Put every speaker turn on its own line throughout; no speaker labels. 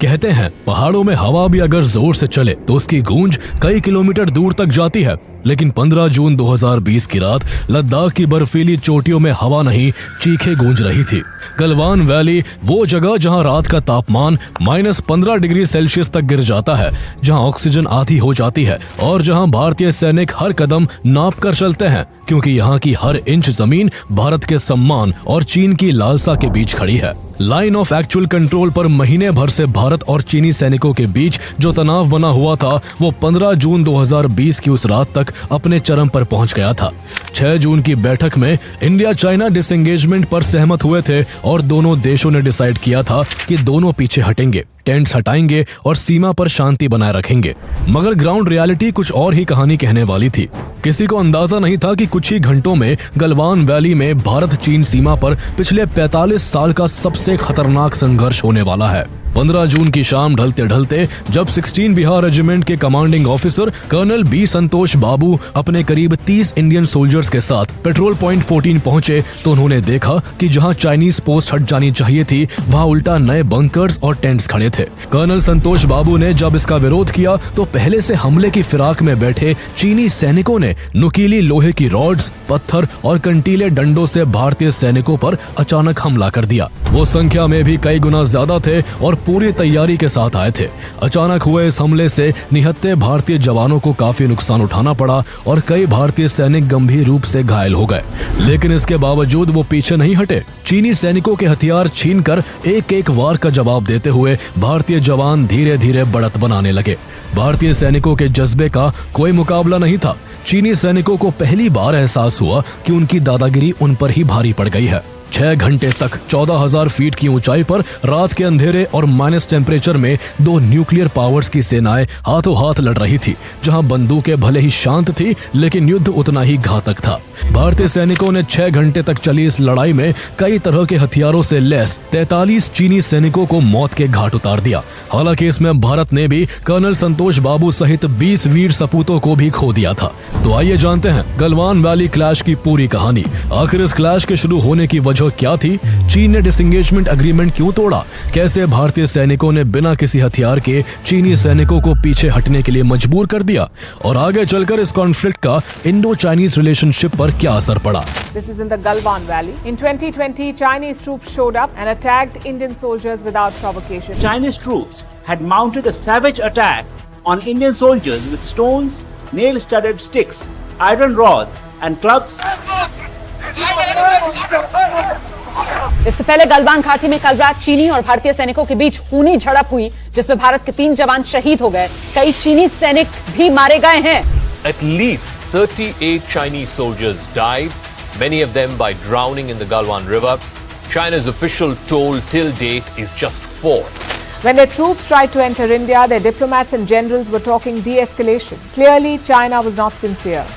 कहते हैं पहाड़ों में हवा भी अगर जोर से चले तो उसकी गूंज कई किलोमीटर दूर तक जाती है। लेकिन 15 जून 2020 की रात लद्दाख की बर्फीली चोटियों में हवा नहीं, चीखें गूंज रही थी। गलवान वैली वो जगह जहां रात का तापमान -15 डिग्री सेल्सियस तक गिर जाता है, जहां ऑक्सीजन आधी हो जाती है और जहां भारतीय सैनिक हर कदम नाप कर चलते हैं, क्योंकि यहाँ की हर इंच जमीन भारत के सम्मान और चीन की लालसा के बीच खड़ी है। लाइन ऑफ एक्चुअल कंट्रोल पर महीने भर से भारत और चीनी सैनिकों के बीच जो तनाव बना हुआ था वो 15 जून 2020 की उस रात तक अपने चरम पर पहुंच गया था। 6 जून की बैठक में इंडिया चाइना डिसएंगेजमेंट पर सहमत हुए थे और दोनों देशों ने डिसाइड किया था कि दोनों पीछे हटेंगे, टेंट्स हटाएंगे और सीमा पर शांति बनाए रखेंगे। मगर ग्राउंड रियलिटी कुछ और ही कहानी कहने वाली थी। किसी को अंदाजा नहीं था कि कुछ ही घंटों में गलवान वैली में भारत चीन सीमा पर पिछले 45 साल का सबसे खतरनाक संघर्ष होने वाला है। 15 जून की शाम ढलते ढलते जब 16 बिहार रेजिमेंट के कमांडिंग ऑफिसर कर्नल बी संतोष बाबू अपने करीब 30 इंडियन सोल्जर्स के साथ पेट्रोल पॉइंट 14 पहुंचे तो उन्होंने देखा कि जहां चाइनीज पोस्ट हट जानी चाहिए थी वहां उल्टा नए बंकर्स और टेंट्स खड़े थे। कर्नल संतोष बाबू ने जब इसका विरोध किया तो पहले से हमले की फिराक में बैठे चीनी सैनिकों ने नुकीली लोहे की रॉड्स, पत्थर और कंटीले डंडों से भारतीय सैनिकों पर अचानक हमला कर दिया। वो संख्या में भी कई गुना ज्यादा थे और पूरी तैयारी के साथ आए थे। अचानक हुए इस हमले से निहत्थे भारतीय जवानों को काफी नुकसान उठाना पड़ा और कई भारतीय सैनिक गंभीर रूप से घायल हो गए। लेकिन इसके बावजूद वो पीछे नहीं हटे। चीनी सैनिकों के हथियार छीनकर एक एक वार का जवाब देते हुए भारतीय जवान धीरे धीरे बढ़त बनाने लगे। भारतीय सैनिकों के जज्बे का कोई मुकाबला नहीं था। चीनी सैनिकों को पहली बार एहसास हुआ कि उनकी दादागिरी उन पर ही भारी पड़ गई है। 6 घंटे तक 14,000 फीट की ऊंचाई पर रात के अंधेरे और माइनस टेम्परेचर में 2 न्यूक्लियर पावर्स की सेनाएं हाथों हाथ लड़ रही थी, जहां बंदूकें भले ही शांत थी लेकिन युद्ध उतना ही घातक था। भारतीय सैनिकों ने 6 घंटे तक चली इस लड़ाई में कई तरह के हथियारों से लैस 43 चीनी सैनिकों को मौत के घाट उतार दिया। हालांकि इसमें भारत ने भी कर्नल संतोष बाबू सहित 20 वीर सपूतों को भी खो दिया था। तो आइए जानते हैं गलवान वैली क्लैश की पूरी कहानी। आखिर इस क्लैश के शुरू होने की वजह क्या थी? चीन ने डिसएंगेजमेंट एग्रीमेंट क्यों तोड़ा? कैसे भारतीय सैनिकों ने बिना किसी हथियार के चीनी सैनिकों को पीछे हटने के लिए मजबूर कर दिया? और आगे चलकर इस कॉन्फ्लिक्ट का इंडो चाइनीज रिलेशनशिप पर क्या असर पड़ा?
This is in the Galwan Valley. In 2020, Chinese troops showed up and attacked Indian soldiers without provocation.
Chinese troops had mounted a savage attack on Indian soldiers with stones, nail-studded sticks, iron rods and clubs.
इससे पहले गलवान घाटी में कल रात चीनी और भारतीय सैनिकों के बीच खूनी झड़प हुई, जिसमें भारत के 3 जवान शहीद हो गए। कई चीनी सैनिक भी मारे गए हैं।
At least 38 Chinese soldiers died, many of them by drowning in the Galwan River. China's official toll till date is just 4.
When their troops tried to enter India, their diplomats and generals were talking de-escalation. Clearly, China was not sincere.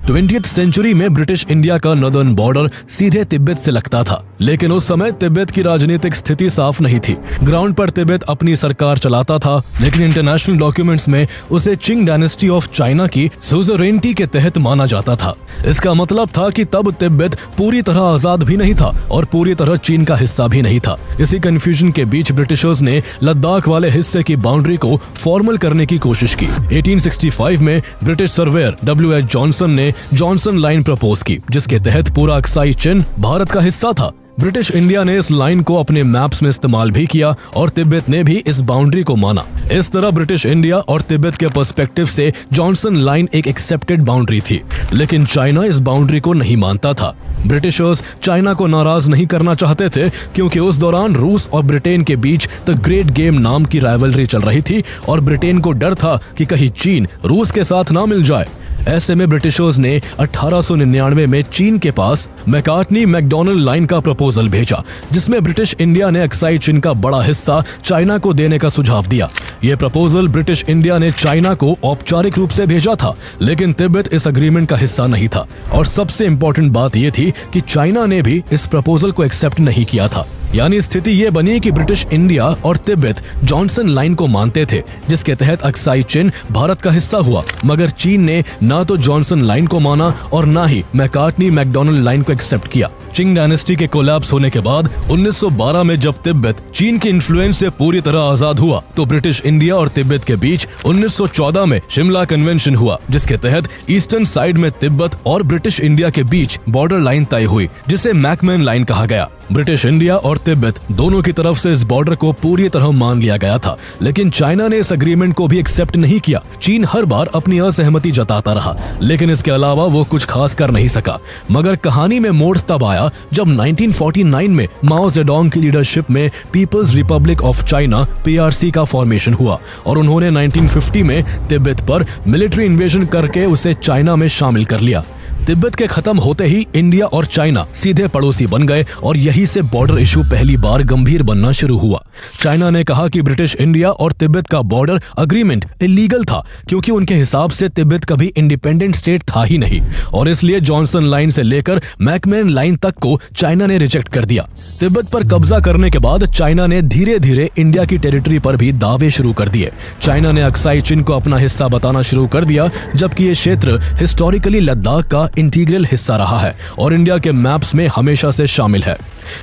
20th century में British India का northern border सीधे तिब्बत से लगता था, लेकिन उस समय तिब्बत की राजनीतिक स्थिति साफ नहीं थी। ग्राउंड पर तिब्बत अपनी सरकार चलाता था, लेकिन इंटरनेशनल डॉक्यूमेंट्स में उसे चिंग डायनेस्टी ऑफ चाइना की सुज़रेनिटी के तहत माना जाता था। इसका मतलब था कि तब तिब्बत पूरी तरह आजाद भी नहीं था और पूरी तरह चीन का हिस्सा भी नहीं था। इसी कंफ्यूजन के बीच ब्रिटिशर्स ने लद्दाख वाले हिस्से की बाउंड्री को फॉर्मल करने की कोशिश की। 1865 में ब्रिटिश सर्वेयर W.H. जॉनसन ने जॉनसन लाइन प्रपोज की, जिसके तहत पूरा अक्साई चिन भारत का हिस्सा था। ब्रिटिश इंडिया ने इस लाइन को अपने मैप्स में इस्तेमाल भी किया और तिब्बत ने भी इस बाउंड्री को माना। इस तरह ब्रिटिश इंडिया और तिब्बत के पर्सपेक्टिव से जॉनसन लाइन एक एक्सेप्टेड बाउंड्री थी, लेकिन चाइना इस बाउंड्री को नहीं मानता था। ब्रिटिशर्स चाइना को नाराज नहीं करना चाहते थे, क्योंकि उस दौरान रूस और ब्रिटेन के बीच द ग्रेट गेम नाम की राइवलरी चल रही थी और ब्रिटेन को डर था कि कहीं चीन रूस के साथ ना मिल जाए। ऐसे में ब्रिटिशर्स ने 1899 में चीन के पास मैकार्टनी मैकडॉनल्ड लाइन का प्रपोजल भेजा, जिसमें ब्रिटिश इंडिया ने अक्साई चीन का बड़ा हिस्सा चाइना को देने का सुझाव दिया। यह प्रपोजल ब्रिटिश इंडिया ने चाइना को औपचारिक रूप से भेजा था, लेकिन तिब्बत इस अग्रीमेंट का हिस्सा नहीं था। और सबसे इम्पोर्टेंट बात यह थी कि चाइना ने भी इस प्रपोजल को एक्सेप्ट नहीं किया था। यानी स्थिति ये बनी कि ब्रिटिश इंडिया और तिब्बत जॉनसन लाइन को मानते थे, जिसके तहत अक्साई चीन भारत का हिस्सा हुआ, मगर चीन ने ना तो जॉनसन लाइन को माना और ना ही मैकार्टनी मैकडॉनल्ड लाइन को एक्सेप्ट किया। चिंग डायनेस्टी के कोलैप्स होने के बाद 1912 में जब तिब्बत चीन के इन्फ्लुएंस से पूरी तरह आजाद हुआ तो ब्रिटिश इंडिया और तिब्बत के बीच 1914 में शिमला कन्वेंशन हुआ, जिसके तहत ईस्टर्न साइड में तिब्बत और ब्रिटिश इंडिया के बीच बॉर्डर लाइन तय हुई, जिसे मैकमैन लाइन कहा गया। ब्रिटिश इंडिया और तिब्बत दोनों की तरफ से इस बॉर्डर को पूरी तरह मान लिया गया था, लेकिन चाइना ने इस एग्रीमेंट को भी एक्सेप्ट नहीं किया। चीन हर बार अपनी असहमति जताता रहा, लेकिन इसके अलावा वो कुछ खास कर नहीं सका। मगर कहानी में मोड़ तब आया जब 1949 में माओ जेडोंग की लीडरशिप में people's republic of China (PRC) का फॉर्मेशन हुआ और उन्होंने 1950 में तिब्बत पर मिलिट्री इन्वेजन करके उसे चाइना में शामिल कर लिया। तिब्बत के खत्म होते ही इंडिया और चाइना सीधे पड़ोसी बन गए और यहीं से बॉर्डर इशू पहली बार गंभीर बनना शुरू हुआ। चाइना ने कहा कि ब्रिटिश इंडिया और तिब्बत का बॉर्डर अग्रीमेंट इलीगल था, क्योंकि उनके हिसाब से तिब्बत कभी इंडिपेंडेंट स्टेट था ही नहीं, और इसलिए जॉनसन लाइन से लेकर मैकमैन लाइन तक को चाइना ने रिजेक्ट कर दिया। तिब्बत पर कब्जा करने के बाद चाइना ने धीरे धीरे इंडिया की टेरिटरी पर भी दावे शुरू कर दिए। चाइना ने अक्साई चीन को अपना हिस्सा बताना शुरू कर दिया, जबकि ये क्षेत्र हिस्टोरिकली लद्दाख का इंटीग्रल हिस्सा रहा है और इंडिया के मैप्स में हमेशा से शामिल है।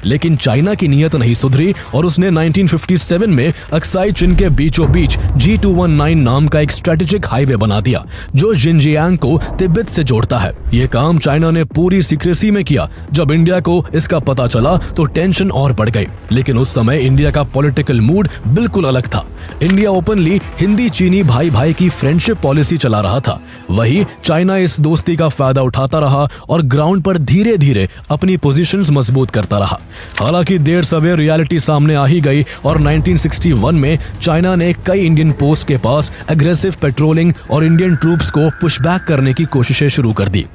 लेकिन चाइना की नीयत नहीं सुधरी और उसने 1957 में अक्साई चीन के बीचों बीच G219 नाम का एक स्ट्रेटेजिक हाईवे बना दिया, जो जिनजियांग को तिब्बत से जोड़ता है। ये काम चाइना ने पूरी सीक्रेसी में किया। जब इंडिया को इसका पता चला तो टेंशन और बढ़ गई, लेकिन उस समय इंडिया का पॉलिटिकल मूड बिल्कुल अलग था। इंडिया ओपनली हिंदी चीनी भाई भाई की फ्रेंडशिप पॉलिसी चला रहा था, वही चाइना इस दोस्ती का फायदा उठाता रहा और ग्राउंड पर धीरे धीरे अपनी पोजीशंस मजबूत करता रहा। हालांकि देर सवेर रियलिटी सामने आ ही गई और 1961 में चाइना ने कई इंडियन पोस्ट के पास एग्रेसिव पेट्रोलिंग और इंडियन ट्रूप्स को पुशबैक करने की कोशिशें शुरू कर दी।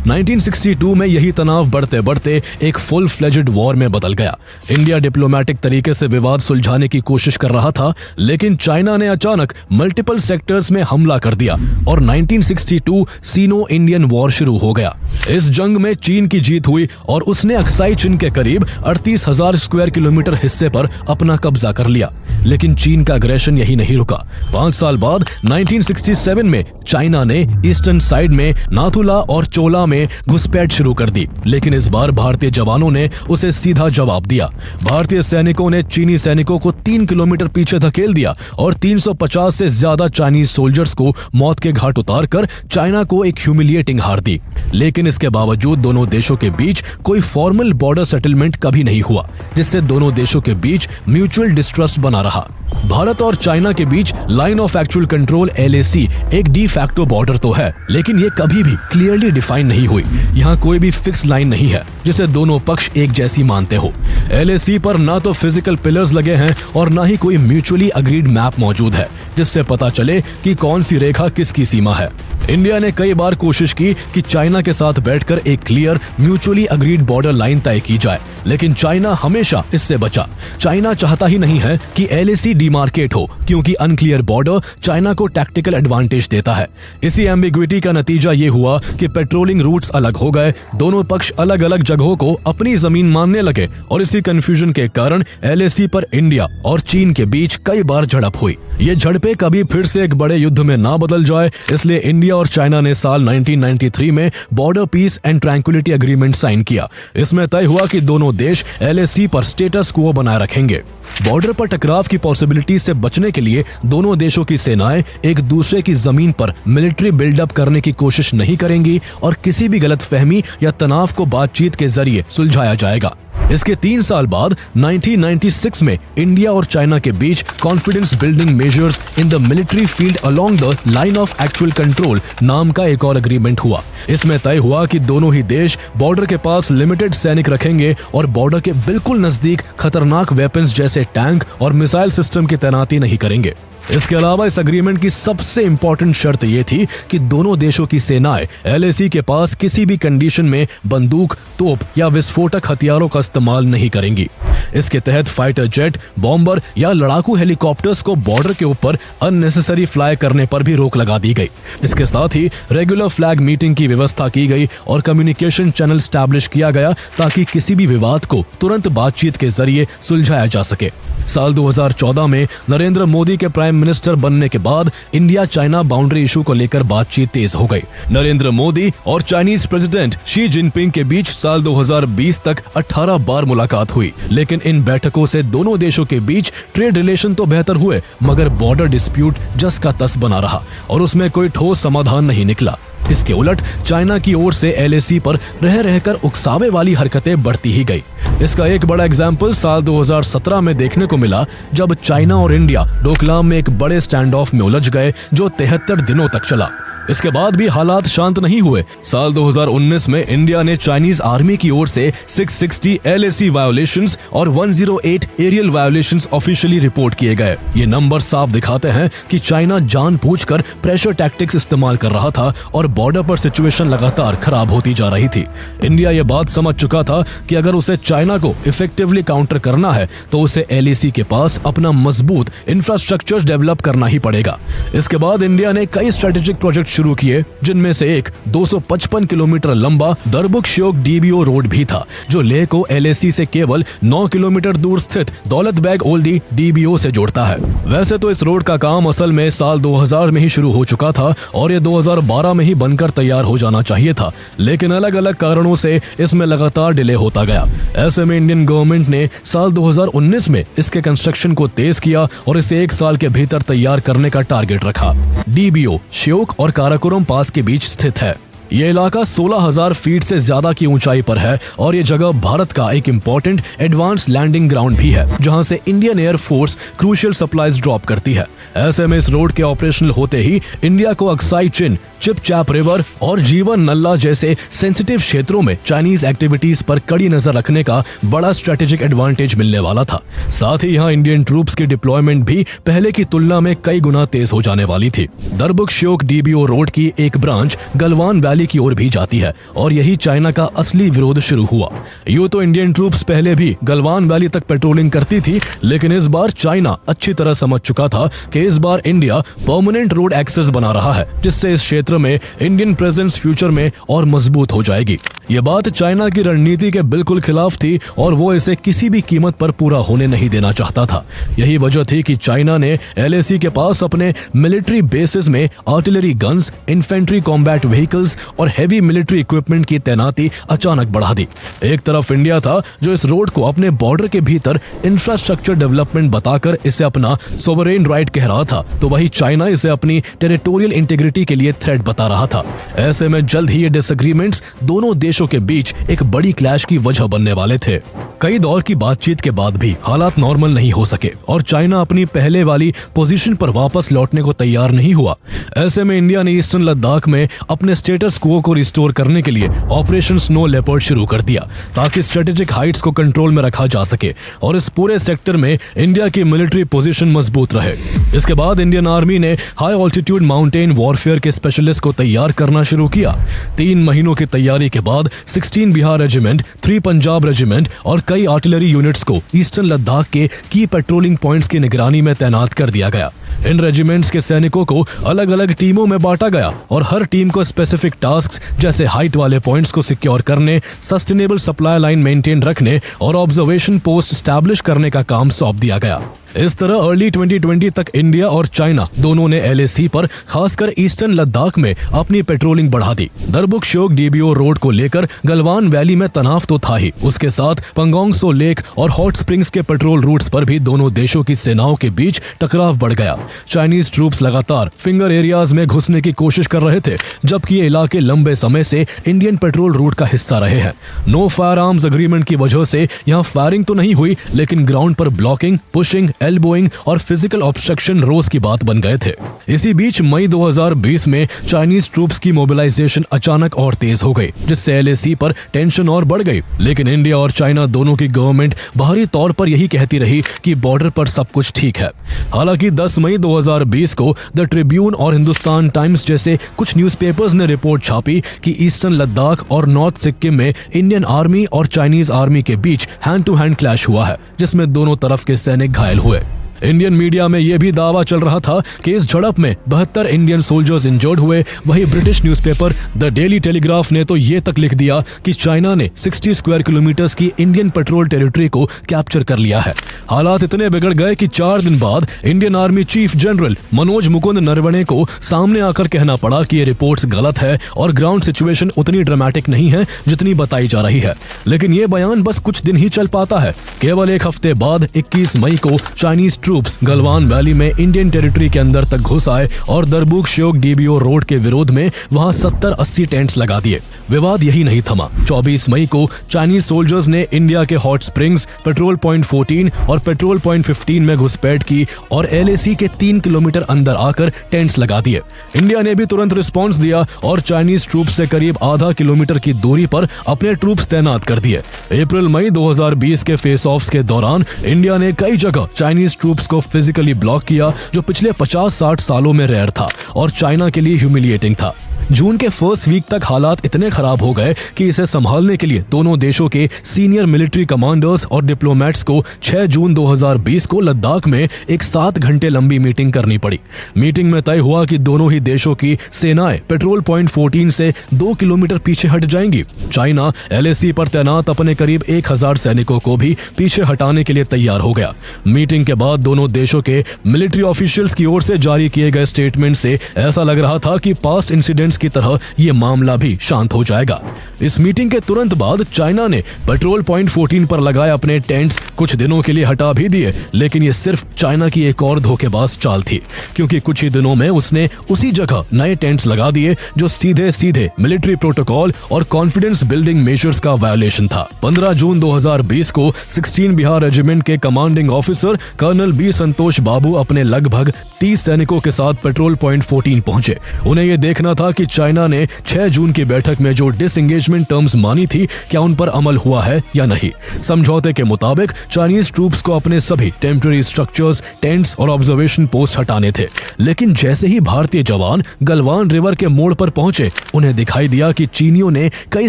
1962 में यही तनाव बढ़ते बढ़ते एक फुल फ्लेजेड वॉर में बदल गया। इंडिया डिप्लोमेटिक तरीके से विवाद सुलझाने की कोशिश कर रहा था, लेकिन चाइना ने अचानक मल्टीपल सेक्टर्स में हमला कर दिया और 1962 सीनो इंडियन वॉर शुरू हो गया। इस जंग में चीन की जीत हुई और उसने अक्साई चीन के करीब 38,000 स्क्वायर किलोमीटर हिस्से पर अपना कब्जा कर लिया। लेकिन चीन का अग्रेशन यही नहीं रुका। 5 साल बाद 1967 में चाइना ने ईस्टर्न साइड में नाथुला और चोला में घुसपैठ शुरू कर दी, लेकिन इस बार भारतीय जवानों ने उसे सीधा जवाब दिया। भारतीय सैनिकों ने चीनी सैनिकों को 3 किलोमीटर पीछे धकेल दिया और 350 से ज्यादा चाइनीज सोल्जर्स को मौत के घाट उतारकर चाइना को एक ह्यूमिलिएटिंग हार दी। लेकिन इसके बावजूद दोनों देशों के बीच कोई फॉर्मल बॉर्डर सेटलमेंट कभी नहीं हुआ, जिससे दोनों देशों के बीच म्यूचुअल डिस्ट्रस्ट बना रहा। भारत और चाइना के बीच line of actual control LAC एक डी फैक्टो बॉर्डर तो है, लेकिन ये कभी भी क्लियरली डिफाइन नहीं हुई। यहाँ कोई भी फिक्स लाइन नहीं है जिसे दोनों पक्ष एक जैसी मानते हो। LAC पर ना तो फिजिकल पिलर्स लगे हैं और ना ही कोई म्यूचुअली अग्रीड मैप मौजूद है जिससे पता चले कि कौन सी रेखा किसकी सीमा है। इंडिया ने कई बार कोशिश की कि चाइना के साथ बैठकर एक clear mutually agreed border line तय की जाए, लेकिन चाइना हमेशा इससे बचा। चाइना चाहता ही नहीं है कि LAC डिमार्केट हो, क्योंकि अनक्लियर बॉर्डर चाइना को टैक्टिकल एडवांटेज देता है। इसी एम्बिग्विटी का नतीजा ये हुआ कि पेट्रोलिंग रूट्स अलग हो गए, दोनों पक्ष अलग अलग जगहों को अपनी जमीन मानने लगे और इसी कंफ्यूजन के कारण LAC पर इंडिया और चीन के बीच कई बार झड़प हुई। ये झड़पें कभी फिर से एक बड़े युद्ध में ना बदल जाए, इसलिए इंडिया और चाइना ने साल 1993 में border peace and tranquillity agreement sign किया। इसमें तय हुआ कि दोनों देश LAC पर स्टेटस क्वो बनाए रखेंगे। बॉर्डर पर टकराव की पॉसिबिलिटी से बचने के लिए दोनों देशों की सेनाएं एक दूसरे की जमीन पर मिलिट्री बिल्डअप करने की कोशिश नहीं करेंगी और किसी भी गलतफहमी या तनाव को बातचीत के जरिए सुलझाया जाएगा। इसके 3 साल बाद 1996 में इंडिया और चाइना के बीच confidence building measures in the military field along the line of actual control नाम का एक और एग्रीमेंट हुआ। इसमें तय हुआ कि दोनों ही देश बॉर्डर के पास लिमिटेड सैनिक रखेंगे और बॉर्डर के बिल्कुल नजदीक खतरनाक वेपन्स जैसे टैंक और मिसाइल सिस्टम की तैनाती नहीं करेंगे। इसके अलावा इस एग्रीमेंट की सबसे इंपॉर्टेंट शर्त यह थी कि दोनों देशों की सेनाएं LAC के पास किसी भी कंडीशन में बंदूक, तोप या विस्फोटक हथियारों का इस्तेमाल नहीं करेंगी। इसके तहत फाइटर जेट, बॉम्बर या लड़ाकू हेलीकॉप्टर्स को बॉर्डर के ऊपर अननेसेसरी फ्लाई करने पर भी रोक लगा दी गई। इसके साथ ही रेगुलर फ्लैग मीटिंग की व्यवस्था की गई और कम्युनिकेशन चैनल स्टैब्लिश किया गया ताकि किसी भी विवाद को तुरंत बातचीत के जरिए सुलझाया जा सके। साल 2014 में नरेंद्र मोदी के प्राइम मिनिस्टर बनने के बाद इंडिया चाइना बाउंड्री इशू को लेकर बातचीत तेज हो गई। नरेंद्र मोदी और चाइनीज प्रेसिडेंट शी जिनपिंग के बीच साल 2020 तक 18 बार मुलाकात हुई, लेकिन इन बैठकों से दोनों देशों के बीच ट्रेड रिलेशन तो बेहतर हुए, मगर बॉर्डर डिस्प्यूट जस का तस बना रहा और उसमें कोई ठोस समाधान नहीं निकला। इसके उलट चाइना की ओर से LAC पर रह रहकर उकसावे वाली हरकतें बढ़ती ही गई। इसका एक बड़ा एग्जाम्पल साल 2017 में देखने को मिला, जब चाइना और इंडिया डोकलाम में एक बड़े स्टैंड ऑफ में उलझ गए जो 73 दिनों तक चला। इसके बाद भी हालात शांत नहीं हुए। साल 2019 में इंडिया ने चाइनीज आर्मी की ओर से 660 LAC वायोलेशंस और 108 एरियल वायोलेशंस ऑफिशियली रिपोर्ट किए गए। ये नंबर साफ दिखाते हैं कि चाइना जानबूझकर प्रेशर टैक्टिक्स इस्तेमाल कर रहा था और बॉर्डर पर सिचुएशन लगातार खराब होती जा रही थी। इंडिया ये बात समझ चुका था कि अगर उसे चाइना को इफेक्टिवली काउंटर करना है तो उसे LAC के पास अपना मजबूत इंफ्रास्ट्रक्चर डेवलप करना ही पड़ेगा। इसके बाद इंडिया ने कई स्ट्रेटेजिक प्रोजेक्ट शुरू किए, जिनमें से एक 255 किलोमीटर लंबा दरबुक-श्योक DBO रोड भी था, जो लेह को LAC से केवल 9 किलोमीटर दूर स्थित दौलत बेग ओल्डी DBO से जोड़ता है। वैसे तो इस रोड का काम असल में साल 2000 में ही शुरू हो चुका था और ये 2012 में ही बनकर तैयार हो जाना चाहिए था, लेकिन अलग अलग कारणों से इसमें लगातार डिले होता गया। ऐसे में इंडियन गवर्नमेंट ने साल 2019 में इसके कंस्ट्रक्शन को तेज किया और इसे 1 साल के भीतर तैयार करने का टारगेट रखा। DBO श्योक और काराकोरम पास के बीच स्थित है। ये इलाका 16,000 फीट से ज्यादा की ऊंचाई पर है और ये जगह भारत का एक इम्पोर्टेंट एडवांस लैंडिंग ग्राउंड भी है, जहां से Indian air force crucial supplies drop करती है। ऐसे में इस रोड के ऑपरेशनल होते ही इंडिया को अक्साई चिन, चिपचैप रिवर और जीवन नल्ला जैसे सेंसिटिव क्षेत्रों में चाइनीज एक्टिविटीज पर कड़ी नजर रखने का बड़ा स्ट्रेटेजिक एडवांटेज मिलने वाला था। साथ ही यहाँ इंडियन ट्रूप्स की डिप्लॉयमेंट भी पहले की तुलना में कई गुना तेज हो जाने वाली थी। दरबुक-श्योक DBO रोड की एक ब्रांच गलवान वैली की ओर भी जाती है और यही चाइना का असली विरोध शुरू हुआ। यूं तो इंडियन ट्रूप्स पहले भी गलवान वैली तक पेट्रोलिंग करती थी, लेकिन इस बार चाइना अच्छी तरह समझ चुका था कि इस बार इंडिया परमानेंट रोड एक्सेस बना रहा है, जिससे इस क्षेत्र में इंडियन प्रेजेंस फ्यूचर में और मजबूत हो जाएगी। ये बात चाइना की रणनीति के बिल्कुल खिलाफ थी और वो इसे किसी भी कीमत पर पूरा होने नहीं देना चाहता था। यही वजह थी कि चाइना ने LAC के पास अपने मिलिट्री बेसिस में artillery guns, infantry combat vehicles और हेवी मिलिट्री इक्विपमेंट की तैनाती अचानक बढ़ा दी। एक तरफ इंडिया था जो इस रोड को अपने बॉर्डर के भीतर इंफ्रास्ट्रक्चर डेवलपमेंट बताकर इसे अपना सोवरेन राइट कह रहा था, तो वही चाइना इसे अपनी टेरिटोरियल इंटीग्रिटी के लिए थ्रेट बता रहा था। ऐसे में जल्द ही ये डिसएग्रीमेंट्स दोनों देशों के बीच एक बड़ी क्लैश की वजह बनने वाले थे। कई दौर की बातचीत के बाद भी हालात नॉर्मल नहीं हो सके और चाइना अपनी पहले वाली पोजीशन पर वापस लौटने को तैयार नहीं हुआ। ऐसे में इंडिया ने ईस्टर्न लद्दाख में अपने स्टेटस क्वो को रिस्टोर करने के लिए ऑपरेशन स्नो लेपर्ड शुरू कर दिया, ताकि स्ट्रेटेजिक हाइट्स को कंट्रोल में रखा जा सके और इस पूरे सेक्टर में इंडिया की मिलिट्री पोजीशन मजबूत रहे। इसके बाद इंडियन आर्मी ने हाई ऑल्टीट्यूड माउंटेन वॉरफेयर के स्पेशलिस्ट को तैयार करना शुरू किया। 3 महीनों की तैयारी के बाद 16 बिहार रेजिमेंट, 3 पंजाब रेजिमेंट और कई आर्टिलरी यूनिट्स को ईस्टर्न लद्दाख के की पेट्रोलिंग पॉइंट्स की निगरानी में तैनात कर दिया गया। इन रेजिमेंट्स के सैनिकों को अलग अलग टीमों में बांटा गया और हर टीम को स्पेसिफिक टास्क्स जैसे हाइट वाले पॉइंट्स को सिक्योर करने, सस्टेनेबल सप्लाई लाइन मेंटेन रखने और ऑब्जर्वेशन पोस्ट स्टैब्लिश करने का काम सौंप दिया गया। इस तरह अर्ली 2020 तक इंडिया और चाइना दोनों ने LAC पर खासकर ईस्टर्न लद्दाख में अपनी पेट्रोलिंग बढ़ा दी। दरबुक-श्योक DBO रोड को लेकर गलवान वैली में तनाव तो था ही, उसके साथ पंगोंग सो लेक और हॉट स्प्रिंग्स के पेट्रोल रूट्स पर भी दोनों देशों की सेनाओं के बीच टकराव बढ़ गया। चाइनीज ट्रूप्स लगातार फिंगर एरियाज में घुसने की कोशिश कर रहे थे, जबकि ये इलाके लंबे समय से इंडियन पेट्रोल रूट का हिस्सा रहे हैं। नो फायर आर्म्स एग्रीमेंट की वजह से यहाँ फायरिंग तो नहीं हुई, लेकिन ग्राउंड पर ब्लॉकिंग, पुशिंग, एल्बोइंग और फिजिकल ऑब्स्ट्रक्शन रोज की बात बन गए थे। इसी बीच मई 2020 में चाइनीज ट्रूप्स की मोबिलाइजेशन अचानक और तेज हो गई, जिससे LAC पर टेंशन और बढ़ गई। लेकिन इंडिया और चाइना दोनों की गवर्नमेंट बाहरी तौर पर यही कहती रही कि बॉर्डर पर सब कुछ ठीक है। हालांकि 10 मई 2020 को द ट्रिब्यून और हिंदुस्तान टाइम्स जैसे कुछ न्यूज़पेपर्स ने रिपोर्ट छापी कि ईस्टर्न लद्दाख और नॉर्थ सिक्किम में इंडियन आर्मी और चाइनीज आर्मी के बीच हैंड टू हैंड क्लैश हुआ है, जिसमें दोनों तरफ के सैनिक घायल हुए। इंडियन मीडिया में यह भी दावा चल रहा था कि इस झड़प में 72 इंडियन सोल्जर्स इंजर्ड हुए। वहीं British newspaper the daily telegraph ने तो ये तक लिख दिया कि चाइना ने 60 स्क्वायर किलोमीटर्स की इंडियन पेट्रोल टेरिटरी को कैप्चर कर लिया है। हालात इतने बिगड़ गए कि 4 दिन बाद Indian army chief general Manoj Mukund Naravane को सामने आकर कहना पड़ा कि ये रिपोर्ट्स गलत है और ग्राउंड सिचुएशन उतनी ड्रामेटिक नहीं है जितनी बताई जा रही है। लेकिन ये बयान बस कुछ दिन ही चल पाता है। केवल एक हफ्ते बाद 21 मई को चाइनीज ट्रूप्स गलवान वैली में इंडियन टेरिटरी के अंदर तक घुस आए और दरबुक श्योक DBO रोड के विरोध में वहां 70-80 टेंट्स लगा दिए। विवाद यही नहीं थमा। 24 मई को चाइनीज सोल्जर्स ने इंडिया के हॉट स्प्रिंग्स, पेट्रोल पॉइंट 14 और पेट्रोल पॉइंट 15 में घुसपैठ की और LAC के 3 किलोमीटर अंदर आकर टेंट्स लगा दिए। इंडिया ने भी तुरंत रिस्पॉन्स दिया और चाइनीज ट्रूप्स से करीब आधा किलोमीटर की दूरी पर अपने ट्रूप्स तैनात कर दिए। अप्रैल मई 2020 के फेस ऑफ्स के दौरान इंडिया ने कई जगह चाइनीज ट्रूप्स को फिजिकली ब्लॉक किया, जो पिछले 50-60 सालों में रेयर था और चाइना के लिए ह्यूमिलिएटिंग था। जून के फर्स्ट वीक तक हालात इतने खराब हो गए कि इसे संभालने के लिए दोनों देशों के सीनियर मिलिट्री कमांडर्स और डिप्लोमेट्स को 6 जून 2020 को लद्दाख में एक 7 घंटे लंबी मीटिंग करनी पड़ी। मीटिंग में तय हुआ कि दोनों ही देशों की सेनाएं पेट्रोल पॉइंट 14 से 2 किलोमीटर पीछे हट जाएंगी। चाइना LAC पर तैनात अपने करीब 1000 सैनिकों को भी पीछे हटाने के लिए तैयार हो गया। मीटिंग के बाद दोनों देशों के मिलिट्री ऑफिशियल्स की ओर से जारी किए गए स्टेटमेंट से ऐसा लग रहा था कि पास्ट इंसिडेंट्स की तरह यह मामला भी शांत हो जाएगा। इस मीटिंग के तुरंत बाद चाइना ने पेट्रोल पॉइंट 14 पर लगाए अपने टेंट्स कुछ दिनों के लिए हटा भी दिए, लेकिन ये सिर्फ चाइना की एक और धोखेबाज चाल थी, क्योंकि कुछ ही दिनों में उसने उसी जगह नए टेंट्स लगा दिए जो सीधे सीधे मिलिट्री प्रोटोकॉल और कॉन्फिडेंस बिल्डिंग मेजर्स का वायोलेशन था। 15 जून 2020 को 16 बिहार रेजिमेंट के कमांडिंग ऑफिसर कर्नल B संतोष बाबू अपने लगभग 30 सैनिकों के साथ पेट्रोल पॉइंट 14 पहुंचे। उन्हें यह देखना था कि चाइना ने 6 जून की बैठक में जो डिसएंगेजमेंट टर्म्स मानी थी, क्या उन पर अमल हुआ है या नहीं। समझौते के मुताबिक चाइनीज ट्रूप्स को अपने सभी टेम्पररी स्ट्रक्चर्स, टेंट्स और ऑब्जर्वेशन पोस्ट हटाने थे। लेकिन जैसे ही भारतीय जवान गलवान रिवर के मोड़ पर पहुंचे, उन्हें दिखाई दिया कि चीनियों ने कई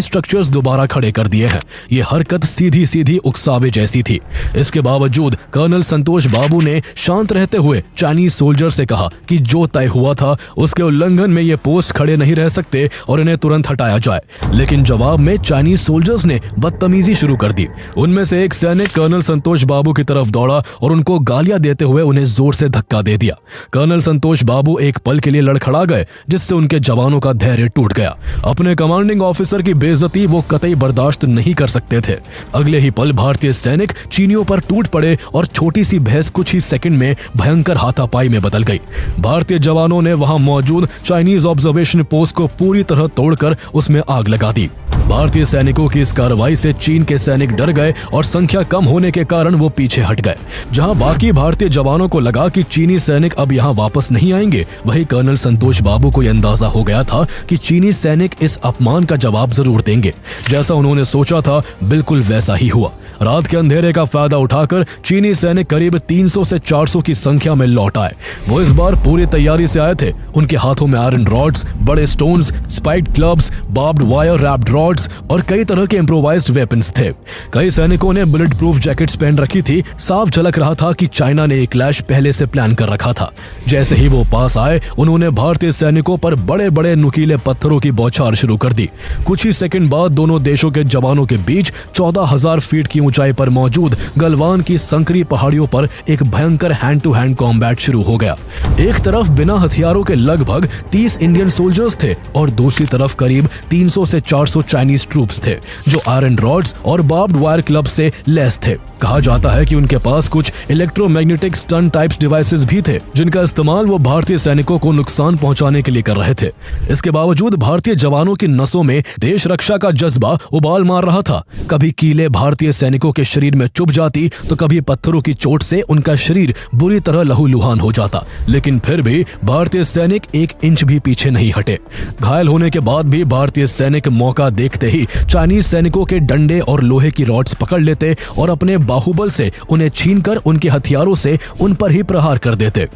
स्ट्रक्चर्स दोबारा खड़े कर दिए हैं। ये हरकत सीधी सीधी उकसावे जैसी थी। इसके बावजूद कर्नल संतोष बाबू ने शांत रहते हुए चाइनीज सोल्जर से कहा कि जो तय हुआ था उसके उल्लंघन में ये पोस्ट खड़े नहीं रह सकते और इन्हें तुरंत हटाया जाए। लेकिन जवाब में चाइनीज सोल्जर्स ने बदतमीजी शुरू कर दी। उनमें से एक सैनिक कर्नल संतोष बाबू की तरफ दौड़ा और उनको गालियां देते हुए उन्हें जोर से धक्का दे दिया। कर्नल संतोष बाबू एक पल के लिए लड़खड़ा गए, जिससे उनके जवानों का धैर्य टूट गया। अपने कमांडिंग ऑफिसर की बेइज्जती वो कतई बर्दाश्त नहीं कर सकते थे। अगले ही पल भारतीय सैनिक चीनियों पर टूट पड़े और छोटी सी बहस कुछ ही सेकंड में भयंकर हाथापाई में बदल गई। भारतीय जवानों ने वहां मौजूद चाइनीज ऑब्जर्वेशन पोस्ट को पूरी तरह तोड़कर उसमें आग लगा दी। भारतीय सैनिकों की इस कार्रवाई से चीन के सैनिक डर गए और संख्या कम होने के कारण वो पीछे हट गए। जहां बाकी भारतीय जवानों को लगा कि चीनी सैनिक अब यहां वापस नहीं आएंगे, वहीं कर्नल संतोष बाबू को यह अंदाजा हो गया था कि चीनी सैनिक इस अपमान का जवाब जरूर देंगे। जैसा उन्होंने सोचा था, बिल्कुल वैसा ही हुआ। रात के अंधेरे का फायदा उठाकर चीनी सैनिक करीब 300 से 400 की संख्या में लौट आए। वो इस बार पूरी तैयारी से आए थे। उनके हाथों में आयरन रॉड्स, बड़े stones, spiked clubs, barbed wire wrapped rods और कई तरह के इम्प्रोवाइज्ड वेपन्स थे। कई सैनिकों ने बुलेट प्रूफ जैकेट्स पहन रखी थी। साफ झलक रहा था कि चाइना ने एक क्लैश पहले से प्लान कर रखा था। जैसे ही वो पास आए, उन्होंने भारतीय सैनिकों पर बड़े बड़े नुकीले पत्थरों की बौछार शुरू कर दी। कुछ ही सेकंड बाद दोनों देशों के जवानों के बीच 14,000 फीट की ऊंचाई पर मौजूद गलवान की संकरी पहाड़ियों पर एक भयंकर हैंड टू हैंड कॉम्बैट शुरू हो गया। एक तरफ बिना हथियारों के लगभग 30 इंडियन सोल्जर्स थे और दूसरी तरफ करीब 300 से 400 चाइनीज ट्रूप्स थे, जो आयरन रॉड्स और बार्ब्ड वायर क्लब से लैस थे। कहा जाता है कि उनके पास कुछ इलेक्ट्रोमैग्नेटिक स्टन टाइप्स डिवाइसेस भी थे जिनका इस्तेमाल वो भारतीय सैनिकों को नुकसान पहुंचाने के लिए कर रहे थे। इसके बावजूद भारतीय जवानों की नसों में देश रक्षा का जज्बा उबाल मार रहा था। कभी कीलें भारतीय सैनिकों के शरीर में चुभ जाती तो कभी पत्थरों की चोट से उनका शरीर बुरी तरह लहूलुहान हो जाता, लेकिन फिर भी भारतीय सैनिक 1 इंच भी पीछे नहीं हटे। घायल होने के बाद भी भारतीय सैनिक मौका देखते ही चाइनीज सैनिकों के डंडे और लोहे की रॉड्स पकड़ लेते और अपने बाहुबल से उन्हें छीनकर उनके हथियारों से उन पर ही प्रहार कर देते।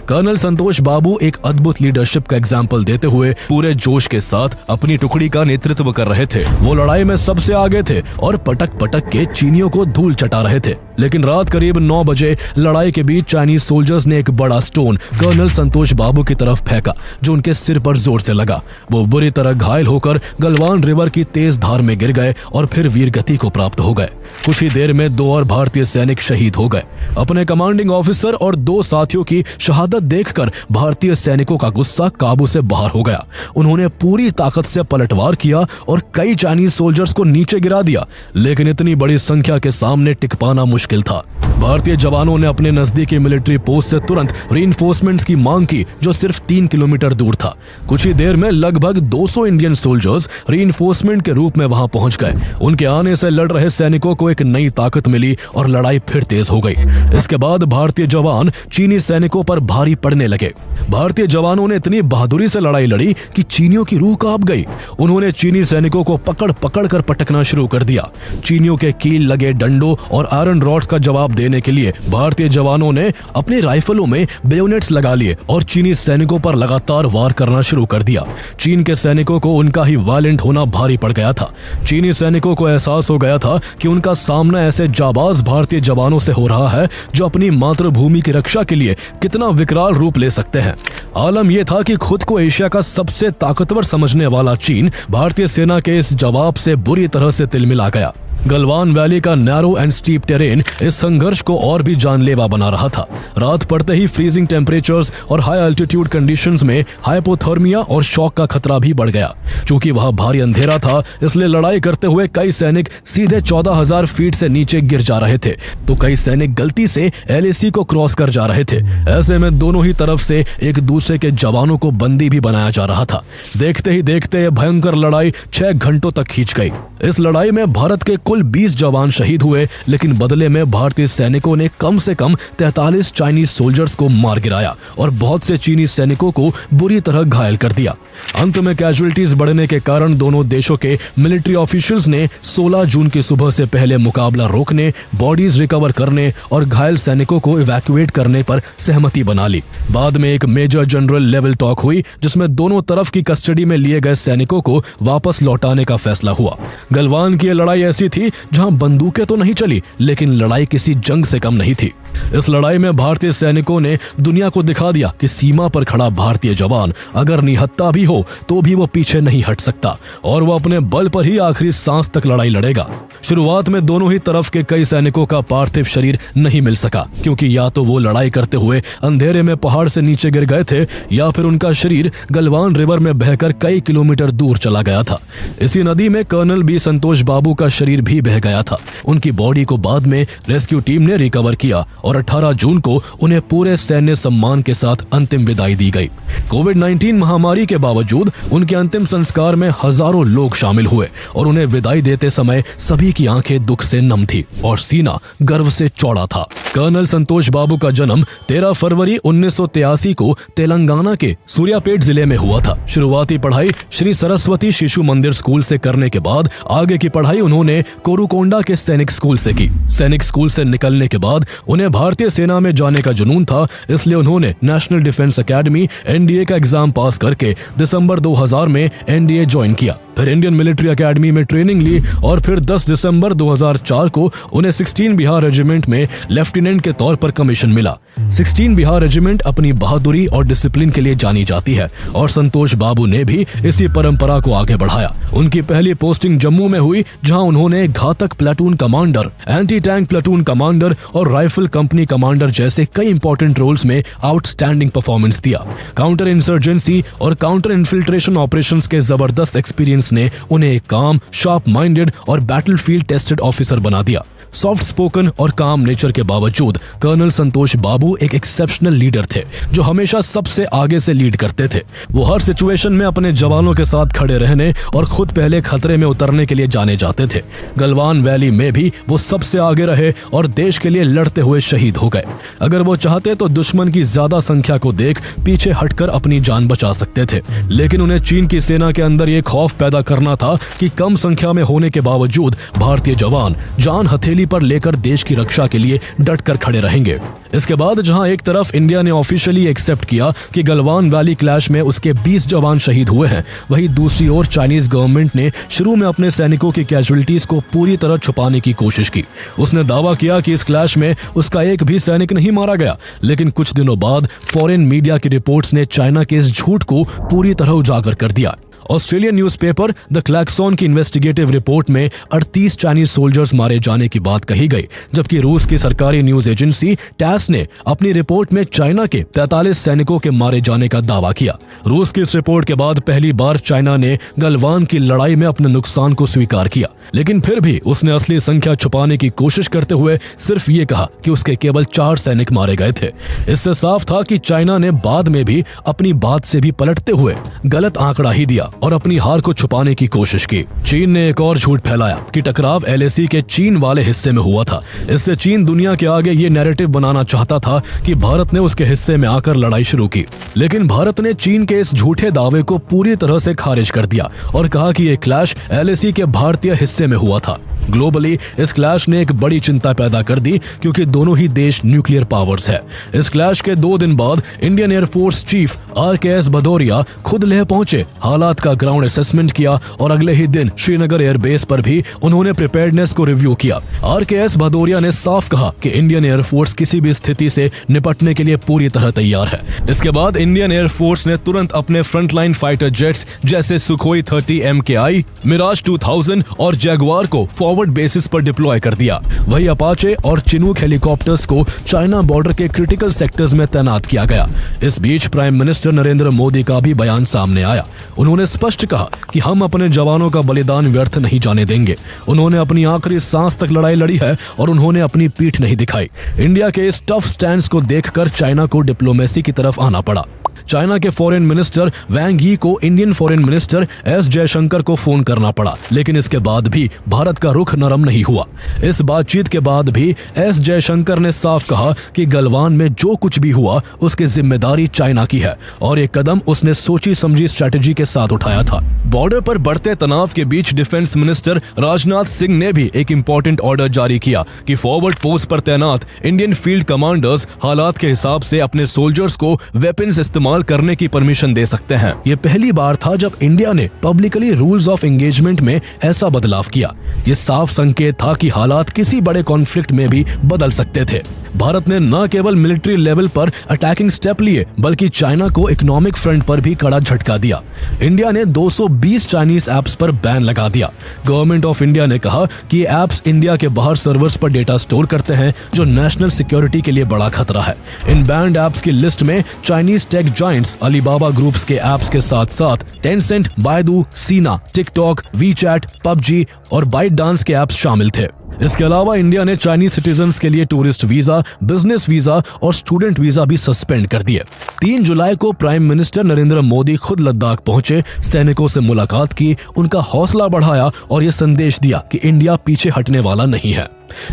कर्नल संतोष बाबू एक अद्भुत लीडरशिप का एग्जाम्पल देते हुए पूरे जोश के साथ अपनी टुकड़ी का नेतृत्व कर रहे थे। वो लड़ाई में सबसे आगे थे और पटक पटक के चीनियों को धूल चटा रहे थे। लेकिन रात करीब 9 बजे लड़ाई के बीच चाइनीज सोल्जर्स ने एक बड़ा स्टोन कर्नल संतोष बाबू की तरफ फेंका जो उनके सिर पर जोर से लगा। वो बुरी तरह घायल होकर गलवान रिवर की तेज धार में गिर गए और फिर वीरगति को प्राप्त हो गए। कुछ ही देर में 2 और भारतीय सैनिक शहीद हो गए। अपने कमांडिंग ऑफिसर और 2 साथियों की शहादत देखकर भारतीय सैनिकों का गुस्सा काबू से बाहर हो गया। उन्होंने पूरी ताकत से पलटवार किया और कई चाइनीज सोल्जर्स को नीचे गिरा दिया, लेकिन इतनी बड़ी संख्या के सामने टिक पाना मुश्किल था। भारतीय जवानों ने अपने नजदीकी मिलिट्री पोस्ट से तुरंत रीइंफोर्समेंट्स की मांग की जो सिर्फ 3 किलोमीटर दूर था। कुछ ही देर में लगभग 200 इंडियन सोल्जर्स रीइंफोर्समेंट के रूप में वहां पहुंच गए। उनके आने से लड़ रहे सैनिकों को एक नई ताकत मिली और लड़ाई फिर तेज हो गई। इसके बाद भारतीय जवान चीनी सैनिकों पर भारी पड़ने लगे। भारतीय जवानों ने इतनी बहादुरी से लड़ाई लड़ी कि चीनियों की रूह कांप गई। उन्होंने चीनी सैनिकों को पकड़ पकड़ कर पटकना शुरू कर दिया। चीनियों के कील लगे डंडों और आयरन रॉड्स का जवाब देने के लिए भारतीय जवानों ने अपनी राइफलों में बेयोनेट्स लगा लिए और चीनी सैनिकों पर लगातार वार करना शुरू कर दिया। चीन के सैनिकों को उनका ही वायलेंट होना भारी पड़ गया था। चीनी सैनिकों को एहसास हो गया था कि उनका सामना ऐसे जाबाज भारतीय जवानों से हो रहा है जो अपनी मातृभूमि की रक्षा के लिए कितना विकराल रूप ले सकते हैं। आलम यह था कि खुद को एशिया का सबसे ताकतवर समझने वाला चीन भारतीय सेना के इस जवाब से बुरी तरह से तिलमिला गया। गलवान वैली का नैरो एंड स्टीप टेरेन इस संघर्ष को और भी जानलेवा बना रहा था। रात पड़ते ही फ्रीजिंग टेम्परेचर्स और हाई एल्टीट्यूड कंडीशंस में हाइपोथर्मिया और शॉक का खतरा भी बढ़ गया। चूंकि वह भारी अंधेरा था, इसलिए लड़ाई करते हुए कई सैनिक सीधे 14,000 फीट से नीचे गिर जा रहे थे, तो कई सैनिक गलती से LAC को क्रॉस कर जा रहे थे। ऐसे में दोनों ही तरफ से एक दूसरे के जवानों को बंदी भी बनाया जा रहा था। देखते ही देखते यह भयंकर लड़ाई 6 घंटों तक खींच गई। इस लड़ाई में भारत के कुल 20 जवान शहीद हुए, लेकिन बदले में भारतीय सैनिकों ने कम से कम 43 चाइनीज सोल्जर्स को मार गिराया और बहुत से चीनी सैनिकों को बुरी तरह घायल कर दिया। अंत में कैजुअलिटीज बढ़ने के कारण दोनों देशों के मिलिट्री ऑफिशियल्स ने 16 जून की सुबह से पहले मुकाबला रोकने, बॉडीज रिकवर करने और घायल सैनिकों को इवैक्यूएट करने पर सहमति बना ली। बाद में एक मेजर जनरल लेवल टॉक हुई जिसमें दोनों तरफ की कस्टडी में लिए गए सैनिकों को वापस लौटाने का फैसला हुआ। गलवान की लड़ाई ऐसी थी जहां बंदूकें तो नहीं चली, लेकिन लड़ाई किसी जंग से कम नहीं थी। इस लड़ाई में भारतीय सैनिकों ने दुनिया को दिखा दिया कि सीमा पर खड़ा भारतीय जवान अगर निहत्था भी हो तो भी वो पीछे नहीं हट सकता और वो अपने बल पर ही आखिरी सांस तक लड़ाई लड़ेगा। शुरुआत में दोनों ही तरफ के कई सैनिकों का पार्थिव शरीर नहीं मिल सका, क्योंकि या तो वो लड़ाई करते हुए अंधेरे में पहाड़ से नीचे गिर गए थे या फिर उनका शरीर गलवान रिवर में बहकर कई किलोमीटर दूर चला गया था। इसी नदी में कर्नल बी संतोष बाबू का शरीर भी बह गया था। उनकी बॉडी को बाद में रेस्क्यू टीम ने रिकवर किया और 18 जून को उन्हें पूरे सैन्य सम्मान के साथ अंतिम विदाई दी गई। कोविड-19 महामारी के बावजूद उनके अंतिम संस्कार में हजारों लोग शामिल हुए और उन्हें विदाई देते समय सभी की आंखें दुख से नम थी और सीना गर्व से चौड़ा था। कर्नल संतोष बाबू का जन्म 13 फरवरी 1983 को तेलंगाना के सूर्यापेट जिले में हुआ था। शुरुआती पढ़ाई श्री सरस्वती शिशु मंदिर स्कूल से करने के बाद आगे की पढ़ाई उन्होंने कोरुकोंडा के सैनिक स्कूल से की। सैनिक स्कूल से निकलने के बाद उन्हें भारतीय सेना में जाने का जुनून था, इसलिए उन्होंने नेशनल डिफेंस एकेडमी NDA का एग्जाम पास करके दिसंबर 2000 में NDA ज्वाइन किया। फिर इंडियन मिलिट्री एकेडमी में ट्रेनिंग ली और फिर 10 दिसंबर 2004 को उन्हें 16 बिहार रेजिमेंट में लेफ्टिनेंट के तौर पर कमीशन मिला। 16 बिहार रेजिमेंट अपनी बहादुरी और डिसिप्लिन के लिए जानी जाती है और संतोष बाबू ने भी इसी परंपरा को आगे बढ़ाया। उनकी पहली पोस्टिंग जम्मू में हुई, जहां उन्होंने घातक platoon commander, anti tank platoon commander और राइफल कंपनी कमांडर जैसे कई इंपॉर्टेंट रोल्स में आउटस्टैंडिंग परफॉर्मेंस दिया। काउंटर इंसर्जेंसी और काउंटर इन्फिल्ट्रेशन ऑपरेशंस के जबरदस्त एक्सपीरियंस इंटेलिजेंस ने उन्हें एक काम, शार्प माइंडेड और बैटलफील्ड टेस्टेड ऑफिसर बना दिया। सॉफ्ट स्पोकन और काम नेचर के बावजूद कर्नल संतोष बाबू एक एक्सेप्शनल लीडर थे जो हमेशा सबसे आगे से लीड करते थे। वो हर सिचुएशन में अपने जवानों के साथ खड़े रहने और खुद पहले खतरे में उतरने के लिए जाने जाते थे। गलवान वैली में भी वो सबसे आगे रहे और देश के लिए लड़ते हुए शहीद हो गए। अगर वो चाहते तो दुश्मन की ज्यादा संख्या को देख पीछे हटकर अपनी जान बचा सकते थे, लेकिन उन्हें चीन की सेना के अंदर ये खौफ पैदा करना था कि कम संख्या में होने के बावजूद भारतीय जवान जान हथेली पर लेकर देश की रक्षा के लिए डटकर खड़े रहेंगे। इसके बाद जहां एक तरफ इंडिया ने ऑफिशियली एक्सेप्ट किया कि गलवान वैली क्लैश में उसके 20 जवान शहीद हुए हैं, वहीं दूसरी ओर चाइनीज गवर्नमेंट ने शुरू में अपने सैनिकों की कैजुअलिटीज को पूरी तरह छुपाने की कोशिश की। उसने दावा किया कि इस क्लैश में उसका एक भी सैनिक नहीं मारा गया, लेकिन कुछ दिनों बाद फॉरेन मीडिया की रिपोर्ट्स ने चाइना के इस झूठ को पूरी तरह उजागर कर दिया। ऑस्ट्रेलियन न्यूज़पेपर द क्लैक्सॉन की इन्वेस्टिगेटिव रिपोर्ट में 38 चाइनीज सोल्जर्स मारे जाने की बात कही गई, जबकि रूस की सरकारी न्यूज एजेंसी टैस ने अपनी रिपोर्ट में चाइना के 43 सैनिकों के मारे जाने का दावा किया। रूस की इस रिपोर्ट के बाद पहली बार चाइना ने गलवान की लड़ाई में अपने नुकसान को स्वीकार किया, लेकिन फिर भी उसने असली संख्या छुपाने की कोशिश करते हुए सिर्फ ये कहा कि उसके केवल 4 सैनिक मारे गए थे। इससे साफ था कि चाइना ने बाद में भी अपनी बात से भी पलटते हुए गलत आंकड़ा ही दिया और अपनी हार को छुपाने की कोशिश की। चीन ने एक और झूठ फैलाया कि टकराव LAC के चीन वाले हिस्से में हुआ था। इससे चीन दुनिया के आगे ये नैरेटिव बनाना चाहता था कि भारत ने उसके हिस्से में आकर लड़ाई शुरू की, लेकिन भारत ने चीन के इस झूठे दावे को पूरी तरह से खारिज कर दिया और कहा कि ये क्लैश LAC के भारतीय हिस्से में हुआ था। ग्लोबली इस क्लैश ने एक बड़ी चिंता पैदा कर दी क्योंकि दोनों ही देश न्यूक्लियर पावर्स है। इस क्लैश के 2 दिन बाद Indian air force chief RKS Bhadauria खुद लेह पहुंचे, हालात का ग्राउंड असेसमेंट किया और अगले ही दिन श्रीनगर एयरबेस पर भी उन्होंने प्रिपेयर्डनेस को रिव्यू किया। RKS भदौरिया ने साफ कहा कि इंडियन एयरफोर्स किसी भी स्थिति से निपटने के लिए पूरी तरह तैयार है। इसके बाद इंडियन एयरफोर्स ने तुरंत अपने फ्रंटलाइन फाइटर जेट्स जैसे सुखोई 30 MKI, मिराज 2000 और जैगुआर को फॉरवर्ड बेसिस पर डिप्लॉय कर दिया। वही अपाचे और चिनूक हेलीकॉप्टर्स को चाइना बॉर्डर के क्रिटिकल सेक्टर्स में तैनात किया गया। इस बीच प्राइम मिनिस्टर नरेंद्र मोदी का भी बयान सामने आया। उन्होंने स्पष्ट कहा कि हम अपने जवानों का बलिदान व्यर्थ नहीं जाने देंगे। उन्होंने अपनी आखिरी सांस तक लड़ाई लड़ी है और उन्होंने अपनी पीठ नहीं दिखाई। इंडिया के इस टफ स्टैंड को देखकर चाइना को डिप्लोमेसी की तरफ आना पड़ा। चाइना के फॉरेन मिनिस्टर वैंग यी को Indian foreign minister S Jaishankar को फोन करना पड़ा, लेकिन इसके बाद भी भारत का रुख नरम नहीं हुआ। इस बातचीत के बाद भी S जयशंकर ने साफ कहा कि गलवान में जो कुछ भी हुआ उसकी जिम्मेदारी चाइना की है और एक कदम उसने सोची समझी स्ट्रेटेजी के साथ उठाया था। बॉर्डर पर बढ़ते तनाव के बीच डिफेंस मिनिस्टर राजनाथ सिंह ने भी एक इंपॉर्टेंट ऑर्डर जारी किया कि फॉरवर्ड पोस्ट पर तैनात इंडियन फील्ड कमांडर्स हालात के हिसाब से अपने सोल्जर्स को वेपन्स इस्तेमाल करने की परमिशन दे सकते हैं। ये पहली बार था जब इंडिया ने पब्लिकली रूल्स ऑफ एंगेजमेंट में ऐसा बदलाव किया। ये साफ संकेत था कि हालात किसी बड़े कॉन्फ्लिक्ट में भी बदल सकते थे। भारत ने न केवल मिलिट्री लेवल पर अटैकिंग स्टेप लिए बल्कि चाइना को इकोनॉमिक फ्रंट पर भी कड़ा झटका दिया। इंडिया ने 220 चाइनीज ऐप्स पर बैन लगा दिया। गवर्नमेंट ऑफ इंडिया ने कहा कि ये ऐप्स इंडिया के बाहर सर्वर्स पर डेटा स्टोर करते हैं जो नेशनल सिक्योरिटी के लिए बड़ा खतरा है। इन बैंड ऐप्स की लिस्ट में Chinese tech giants Alibaba groups के ऐप्स के साथ साथ टेंसेंट, बायदू, सीना, टिकटॉक, वीचैट, PUBG और बाइट डांस के ऐप्स शामिल थे। इसके अलावा इंडिया ने चाइनीज सिटीजन्स के लिए टूरिस्ट वीजा, बिजनेस वीजा और स्टूडेंट वीजा भी सस्पेंड कर दिए। 3 जुलाई को प्राइम मिनिस्टर नरेंद्र मोदी खुद लद्दाख पहुंचे, सैनिकों से मुलाकात की, उनका हौसला बढ़ाया और ये संदेश दिया कि इंडिया पीछे हटने वाला नहीं है।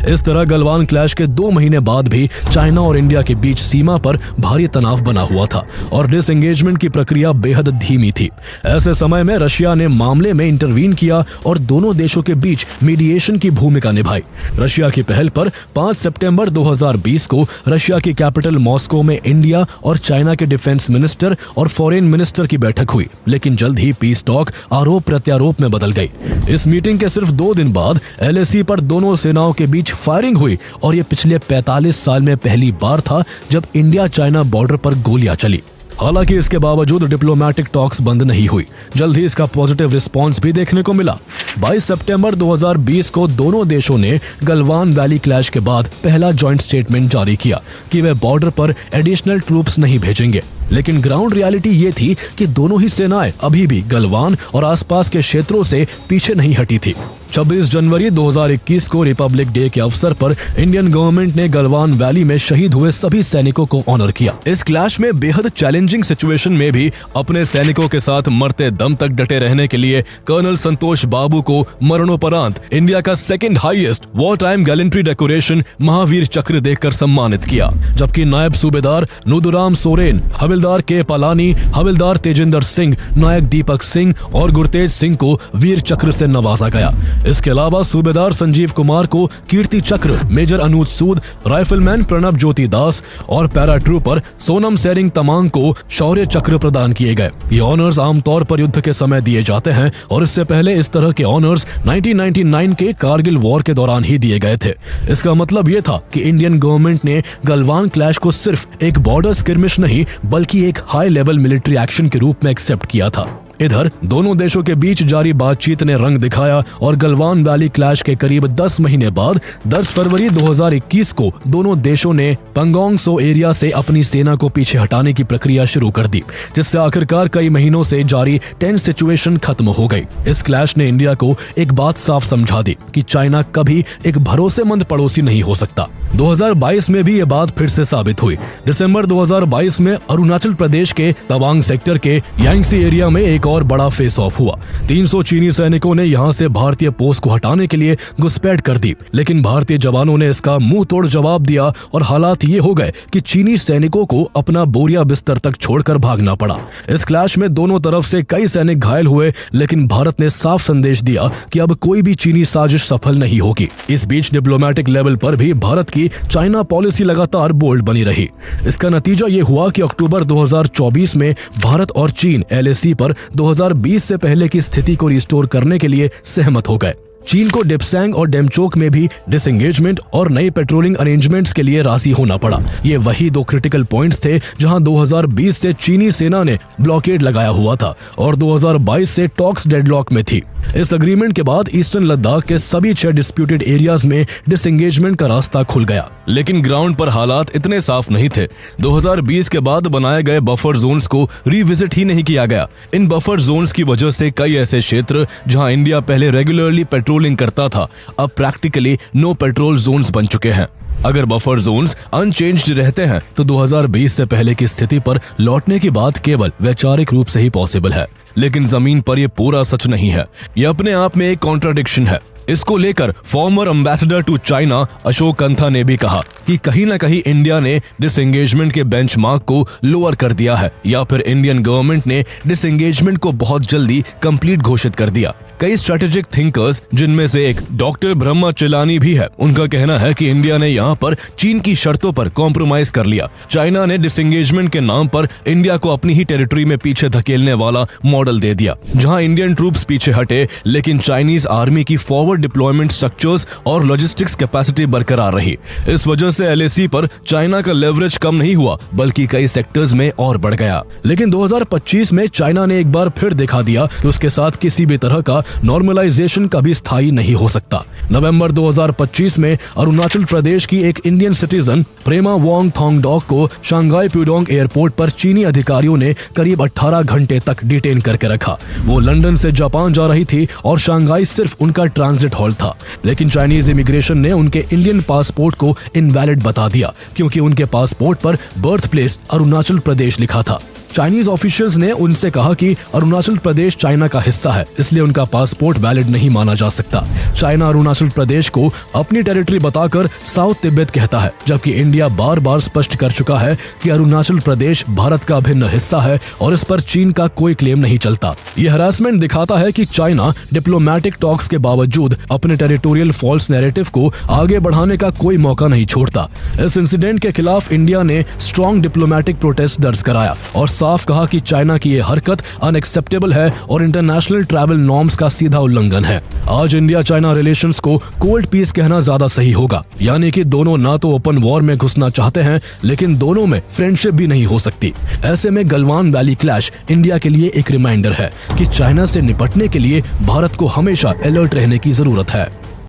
इस तरह गलवान क्लैश के 2 महीने बाद भी चाइना और इंडिया के बीच सीमा पर भारी तनाव बना हुआ था और डिसएंगेजमेंट की प्रक्रिया बेहद धीमी थी। ऐसे समय में रशिया ने मामले में इंटरवीन किया और दोनों देशों के बीच मीडिएशन की भूमिका निभाई। रशिया की पहल पर 5 सितंबर 2020 को रशिया की कैपिटल मॉस्को में इंडिया और चाइना के डिफेंस मिनिस्टर और फॉरेन मिनिस्टर की बैठक हुई, लेकिन जल्द ही पीस टॉक आरोप प्रत्यारोप में बदल गई। इस मीटिंग के सिर्फ 2 दिन बाद LAC पर दोनों सेनाओं के बीच फायरिंग हुई और ये पिछले 45 साल में पहली बार था जब इंडिया चाइना बॉर्डर पर गोलियां चली। हालांकि इसके बावजूद डिप्लोमेटिक टॉक्स बंद नहीं हुई। जल्द ही इसका पॉजिटिव रिस्पांस भी देखने को मिला। 22 सितंबर 2020 को दोनों देशों ने गलवान वैली क्लैश के बाद पहला जॉइंट स्टेटमेंट जारी किया कि वे बॉर्डर पर एडिशनल ट्रूप्स नहीं भेजेंगे। लेकिन ग्राउंड रियलिटी ये थी कि दोनों ही सेनाएं अभी भी गलवान और आसपास के क्षेत्रों से पीछे नहीं हटी थी। 26 जनवरी 2021 को रिपब्लिक डे के अवसर पर इंडियन गवर्नमेंट ने गलवान वैली में शहीद हुए सभी सैनिकों को ऑनर किया। इस क्लैश में बेहद चैलेंजिंग सिचुएशन में भी अपने सैनिकों के साथ मरते दम तक डटे रहने के लिए कर्नल संतोष बाबू को मरणोपरांत इंडिया का second highest war time gallantry decoration Mahavir चक्र देकर सम्मानित किया, जबकि नायब सूबेदार नुदुराम सोरेन, हविलदार के पलानी, हविलदार तेजिंदर सिंह, नायक दीपक सिंह और गुरतेज सिंह को वीर चक्र से नवाजा गया। इसके अलावा सूबेदार संजीव कुमार को कीर्ति चक्र, मेजर अनुज सूद, राइफलमैन प्रणब ज्योति दास और पैराट्रूपर सोनम सेरिंग तमांग को शौर्य चक्र प्रदान किए गए। ये ऑनर्स आमतौर पर युद्ध के समय दिए जाते हैं और इससे पहले इस तरह के ऑनर्स 1999 के कारगिल वॉर के दौरान ही दिए गए थे। इसका मतलब ये था कि इंडियन गवर्नमेंट ने गलवान क्लैश को सिर्फ एक बॉर्डर स्किर्मिश नहीं बल्कि एक हाई लेवल मिलिट्री एक्शन के रूप में एक्सेप्ट किया था। इधर दोनों देशों के बीच जारी बातचीत ने रंग दिखाया और गलवान वैली क्लैश के करीब 10 महीने बाद 10 फरवरी 2021 को दोनों देशों ने पंगोंग सो एरिया से अपनी सेना को पीछे हटाने की प्रक्रिया शुरू कर दी, जिससे आखिरकार कई महीनों से जारी टेंस सिचुएशन खत्म हो गई। इस क्लैश ने इंडिया को एक बात साफ समझा दी कि चाइना कभी एक भरोसेमंद पड़ोसी नहीं हो सकता। 2022 में भी ये बात फिर से साबित हुई। दिसंबर 2022 में अरुणाचल प्रदेश के तवांग सेक्टर के यांगसी एरिया में एक और बड़ा फेस ऑफ हुआ। 300 चीनी सैनिकों ने यहां से भारतीय पोस्ट को हटाने के लिए घुसपैठ कर दी, लेकिन भारतीय जवानों ने इसका मुंह तोड़ जवाब दिया और हालात ये हो गए कि चीनी सैनिकों को अपना बोरिया बिस्तर तक छोड़कर भागना पड़ा। इस क्लैश में दोनों तरफ से कई सैनिक घायल हुए, लेकिन भारत ने साफ संदेश दिया कि अब कोई भी चीनी साजिश सफल नहीं होगी। इस बीच डिप्लोमेटिक लेवल पर भी भारत की चाइना पॉलिसी लगातार बोल्ड बनी रही। इसका नतीजा ये हुआ कि अक्टूबर 2024 में भारत और चीन LAC पर 2020 से पहले की स्थिति को रिस्टोर करने के लिए सहमत हो गए। चीन को डेप्सैंग और डेमचोक में भी डिसएंगेजमेंट और नए पेट्रोलिंग अरेंजमेंट्स के लिए राजी होना पड़ा। ये वही दो क्रिटिकल पॉइंट्स थे जहां 2020 से चीनी सेना ने ब्लॉकेड लगाया हुआ था और 2022 से टॉक्स डेडलॉक में थी। इस अग्रीमेंट के बाद ईस्टर्न लद्दाख के सभी 6 डिस्प्यूटेड एरियाज में डिसएंगेजमेंट का रास्ता खुल गया, लेकिन ग्राउंड पर हालात इतने साफ नहीं थे। 2020 के बाद बनाए गए बफर जोन्स को रिविजिट ही नहीं किया गया। इन बफर जोन्स की वजह से कई ऐसे क्षेत्र जहां इंडिया पहले रेगुलरली पेट्रोलिंग करता था, अब प्रैक्टिकली नो पेट्रोल जोन्स बन चुके हैं। अगर बफर जोन्स अनचेंज्ड रहते हैं तो 2020 से पहले की स्थिति पर लौटने की बात केवल वैचारिक रूप से ही पॉसिबल है, लेकिन जमीन पर यह पूरा सच नहीं है। यह अपने आप में एक कॉन्ट्राडिक्शन है। इसको लेकर former ambassador to China Ashok Kantha ने भी कहा कि कहीं न कहीं इंडिया ने डिसएंगेजमेंट के बेंचमार्क को लोअर कर दिया है, या फिर इंडियन गवर्नमेंट ने डिसएंगेजमेंट को बहुत जल्दी कंप्लीट घोषित कर दिया। कई स्ट्रेटेजिक थिंकर्स, जिनमें से एक डॉक्टर ब्रह्मा चिलानी भी है, उनका कहना है कि इंडिया ने यहाँ पर चीन की शर्तों पर कॉम्प्रोमाइज कर लिया। चाइना ने डिसएंगेजमेंट के नाम पर इंडिया को अपनी ही टेरिटरी में पीछे धकेलने वाला मॉडल दे दिया, जहाँ इंडियन ट्रूप्स पीछे हटे लेकिन चाइनीज आर्मी की फॉरवर्ड डिप्लॉयमेंट स्ट्रक्चर्स और लॉजिस्टिक्स कैपेसिटी बरकरार रही। इस वजह से LAC पर चाइना का लेवरेज कम नहीं हुआ बल्कि कई सेक्टर्स में और बढ़ गया। लेकिन 2025 में चाइना ने एक बार फिर दिखा दिया कि उसके साथ किसी भी तरह का नॉर्मलाइजेशन कभी स्थायी नहीं हो सकता। नवंबर 2025 में अरुणाचल प्रदेश की एक इंडियन सिटीजन प्रेमा वोंग थोंगडॉक को शंघाई प्यूडोंग एयरपोर्ट पर चीनी अधिकारियों ने करीब 18 घंटे तक डिटेन करके रखा। वो लंदन से जापान जा रही थी और शंघाई सिर्फ उनका ट्रांजिट हॉल था, लेकिन चाइनीज इमिग्रेशन ने उनके इंडियन पासपोर्ट को इनवैलिड बता दिया क्योंकि उनके पासपोर्ट पर बर्थ प्लेस अरुणाचल प्रदेश लिखा था। चाइनीज ऑफिशियल्स ने उनसे कहा कि अरुणाचल प्रदेश चाइना का हिस्सा है, इसलिए उनका पासपोर्ट वैलिड नहीं माना जा सकता। चाइना अरुणाचल प्रदेश को अपनी टेरिटरी बताकर साउथ तिब्बत कहता है, जबकि इंडिया बार बार स्पष्ट कर चुका है कि अरुणाचल प्रदेश भारत का अभिन्न हिस्सा है और इस पर चीन का कोई क्लेम नहीं चलता। यह हरासमेंट दिखाता है कि चाइना डिप्लोमेटिक टॉक्स के बावजूद अपने टेरिटोरियल फॉल्स नैरेटिव को आगे बढ़ाने का कोई मौका नहीं छोड़ता। इस इंसिडेंट के खिलाफ इंडिया ने स्ट्रॉन्ग डिप्लोमेटिक प्रोटेस्ट दर्ज कराया और साफ कहा कि चाइना की यह हरकत अनएक्सेप्टेबल है और इंटरनेशनल ट्रैवल नॉर्म्स का सीधा उल्लंघन है। आज इंडिया चाइना रिलेशंस को कोल्ड पीस कहना ज्यादा सही होगा, यानी कि दोनों ना तो ओपन वॉर में घुसना चाहते हैं, लेकिन दोनों में फ्रेंडशिप भी नहीं हो सकती। ऐसे में गलवान वैली क्लैश इंडिया के लिए एक रिमाइंडर है कि चाइना से निपटने के लिए भारत को हमेशा अलर्ट रहने की जरूरत है।